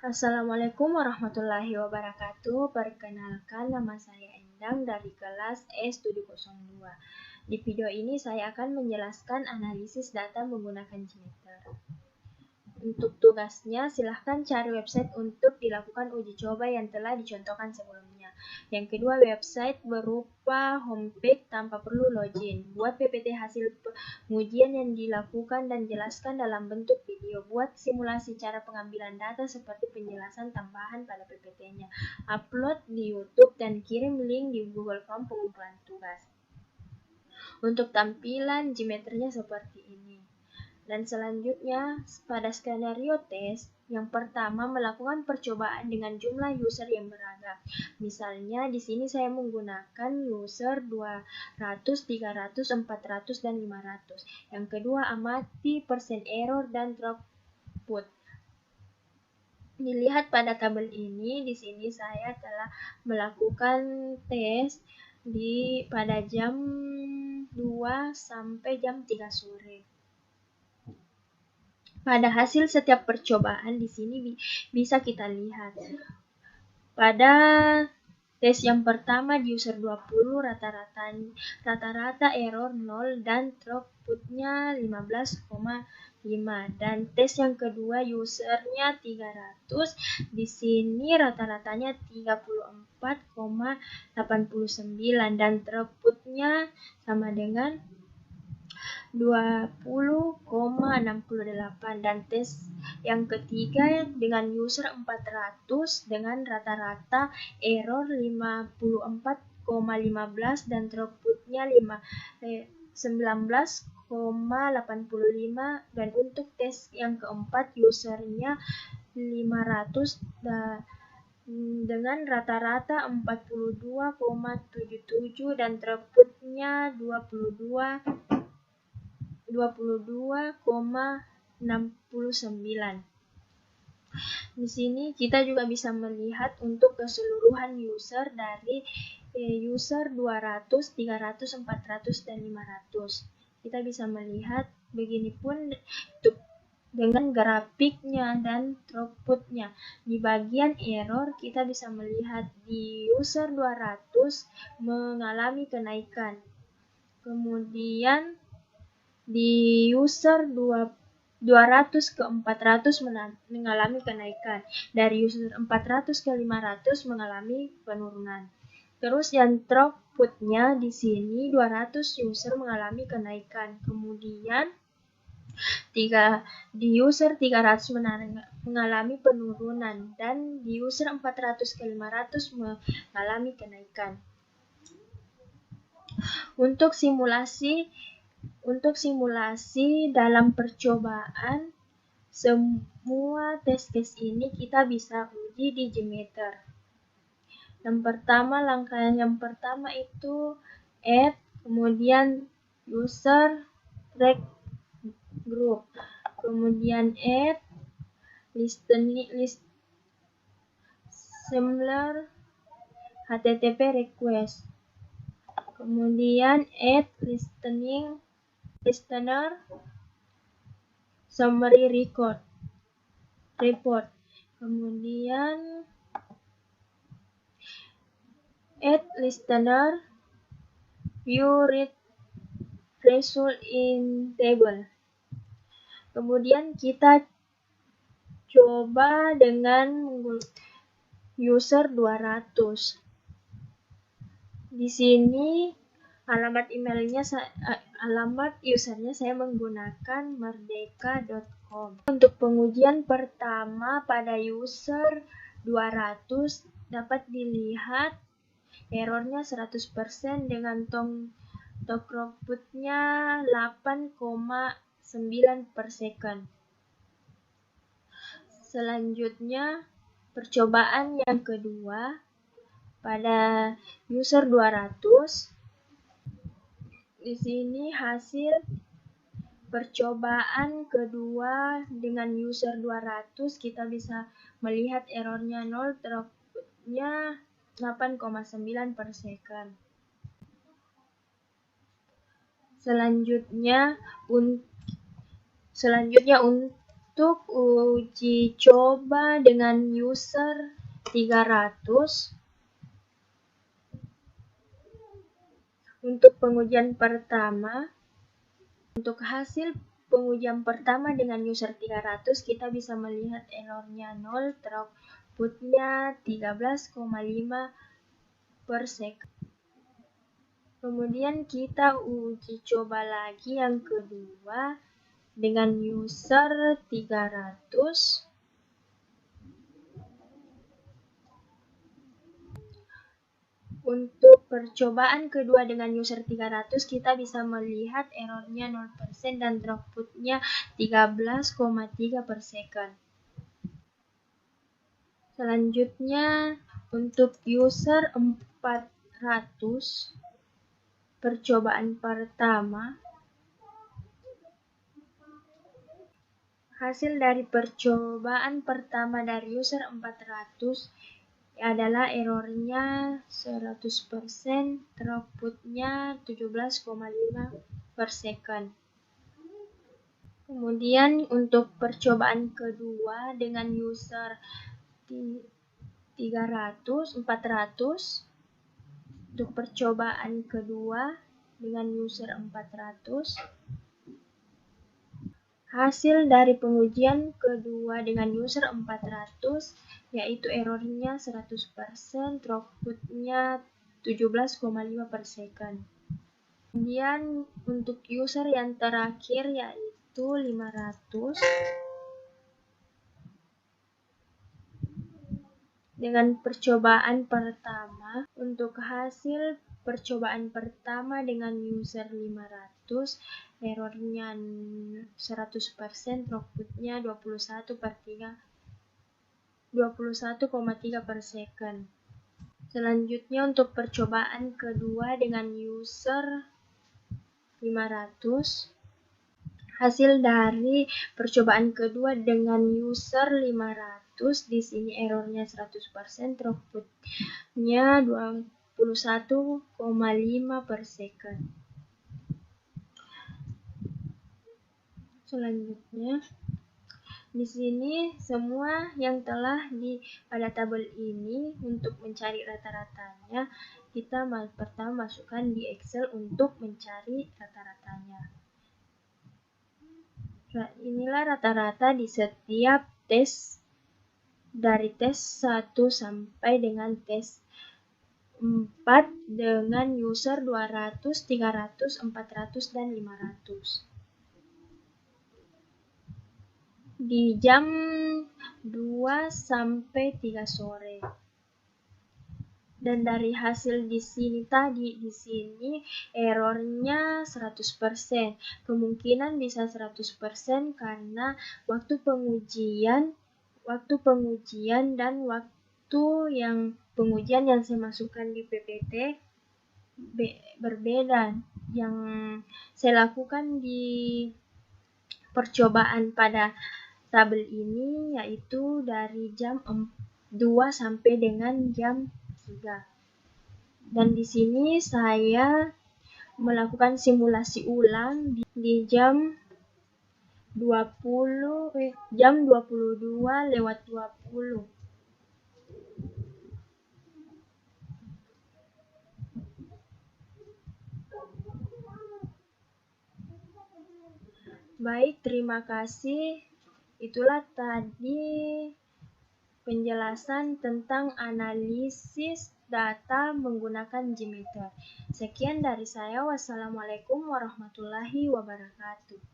Assalamualaikum warahmatullahi wabarakatuh. Perkenalkan, nama saya Endang dari kelas E-Studi02. Di video ini saya akan menjelaskan analisis data menggunakan Jmeter. Untuk tugasnya, silahkan cari website untuk dilakukan uji coba yang telah dicontohkan sebelumnya. Yang kedua, website berupa homepage tanpa perlu login. Buat PPT hasil pengujian yang dilakukan dan jelaskan dalam bentuk video. Buat simulasi cara pengambilan data seperti penjelasan tambahan pada PPT-nya. Upload di YouTube dan kirim link di Google Form pengumpulan tugas. Untuk tampilan Jmeternya seperti ini. Dan selanjutnya, pada skenario tes, yang pertama melakukan percobaan dengan jumlah user yang beragam. Misalnya, di sini saya menggunakan user 200, 300, 400, dan 500. Yang kedua, amati persen error dan throughput. Dilihat pada tabel ini, di sini saya telah melakukan tes pada jam 2 sampai jam 3 sore. Pada hasil setiap percobaan di sini bisa kita lihat. Pada tes yang pertama di user 20 rata-rata error 0 dan throughputnya 15,5. Dan tes yang kedua usernya 300, di sini rata-ratanya 34,89 dan throughputnya sama dengan 20,68. Dan tes yang ketiga dengan user 400 dengan rata-rata error 54,15 dan throughputnya 19,85. Dan untuk tes yang keempat usernya 500 dengan rata-rata 42,77 dan throughputnya 22,69. Di sini kita juga bisa melihat untuk keseluruhan user dari user 200, 300, 400, dan 500. Kita bisa melihat begini pun dengan grafiknya dan throughputnya. Di bagian error kita bisa melihat di user 200 mengalami kenaikan. Kemudian di user 200 ke 400 mengalami kenaikan. Dari user 400 ke 500 mengalami penurunan. Terus yang throughputnya di sini 200 user mengalami kenaikan. Kemudian di user 300 mengalami penurunan dan di user 400 ke 500 mengalami kenaikan. Untuk simulasi dalam percobaan, semua tes-tes ini kita bisa uji di Jmeter. Langkah yang pertama itu add, kemudian user track group, kemudian add similar HTTP request, kemudian add listener summary report, kemudian add listener view read result in table. Kemudian kita coba dengan user 200. Di sini alamat usernya saya menggunakan merdeka.com. Untuk pengujian pertama pada user 200 dapat dilihat errornya 100% dengan throughputnya 8,9 per second. Selanjutnya percobaan yang kedua pada user 200. Di sini hasil percobaan kedua dengan user 200 kita bisa melihat errornya 0, throughputnya 8,9 per second. Selanjutnya Untuk uji coba dengan user 300, untuk pengujian pertama, untuk hasil pengujian pertama dengan user 300, kita bisa melihat errornya 0, throughputnya 13,5 per second. Kemudian kita uji coba lagi yang kedua dengan user 300. Untuk percobaan kedua dengan user 300, kita bisa melihat errornya 0% dan throughputnya 13,3 per second. Selanjutnya, untuk user 400, percobaan pertama, hasil dari percobaan pertama dari user 400 adalah errornya 100%, throughputnya 17,5 per second. Kemudian untuk percobaan kedua dengan user 400, untuk percobaan kedua dengan user 400, hasil dari pengujian kedua dengan user 400 yaitu errornya 100%, throughputnya 17,5 per second. Kemudian untuk user yang terakhir yaitu 500, dengan percobaan pertama, untuk hasil percobaan pertama dengan user 500, errornya 100%, throughputnya 21,3 per second. Selanjutnya untuk percobaan kedua dengan user 500, hasil dari percobaan kedua dengan user 500, di sini errornya 100%, throughputnya 21,5 per second. Selanjutnya, di sini semua yang telah pada tabel ini, untuk mencari rata-ratanya, kita pertama masukkan di Excel untuk mencari rata-ratanya. Inilah rata-rata di setiap tes, dari tes 1 sampai dengan tes 4 dengan user 200, 300, 400, dan 500. Di jam 2 sampai 3 sore. Dan dari hasil di sini errornya 100%. Kemungkinan bisa 100% karena waktu pengujian dan waktu yang pengujian yang saya masukkan di PPT berbeda. Yang saya lakukan di percobaan pada tabel ini yaitu dari jam 2 sampai dengan jam 3. Dan di sini saya melakukan simulasi ulang di jam 22:20. Baik, terima kasih. Itulah tadi penjelasan tentang analisis data menggunakan Gmeter. Sekian dari saya. Wassalamualaikum warahmatullahi wabarakatuh.